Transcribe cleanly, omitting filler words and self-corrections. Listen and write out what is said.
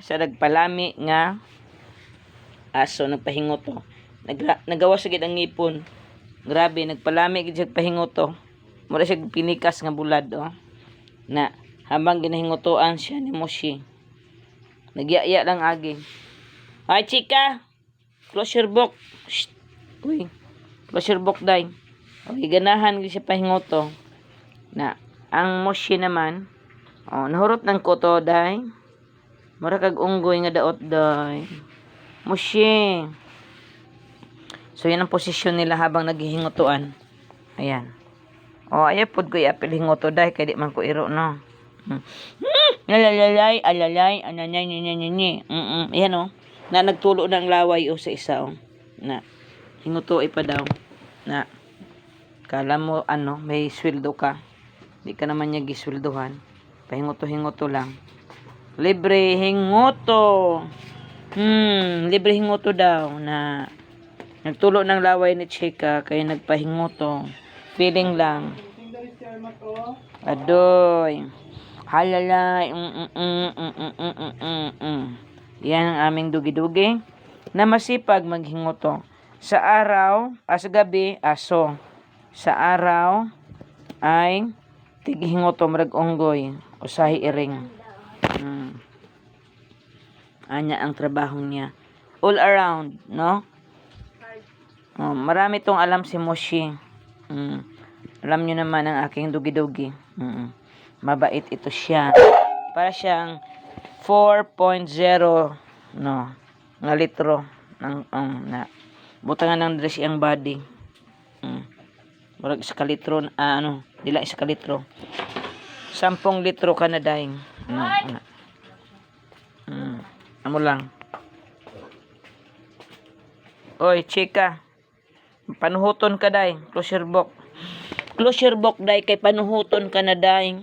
sa nagpalami nga aso nagpahingoto. Nagawa sa gid ang ngipon. Grabe, nagpalami gid siya pahingoto. Mura siya pinikas nga bulad oh. Na habang ginahingotoan siya ni Moshi. Nagyaya lang agi. Ay chika, close your book. Shh. Uy, close your book day. Okay, ganahan gid siya pahingoto. Na ang Moshi naman, oh, nahurot ng koto day. Mura kag unggoy nga daot day. Moshi. So yan ang posisyon nila habang naghihingotoan. Ayan. Oh, ayaw pod ko iapil hingoto day kay di man ko iro no. Lalalay, alalay, ananay, ni. Ayan oh. Na nagtulo ng laway oh sa isa oh. Na hingoto pa daw. Na kala mo ano, may sweldo ka. Di ka naman niya gisweldohan. Pahingoto-hingoto lang. Libre hingoto. Libre hingoto daw na nagtulo ng laway ni Chika kaya nagpahingoto. Feeling lang. Adoy. Halalay. Yan ang aming dugi-dugi na masipag maghingoto. Sa araw, sa gabi, aso. Sa araw ay tighingoto marag unggoy. Usahi iring. Anya ang trabaho niya. All around, no? Oh, marami tong alam si Moshi. Alam nyo naman ang aking dugi-dugi. Mabait ito siya. Para siyang 4.0 no, nga litro ng na butangan ng dress ang body. Murag isa ka litro ano, dila isa ka litro. 10 litro ka na daing. Amo lang. Oy, chika. Panuhuton ka day. Close your book. Close your book day kay panuhuton ka na day.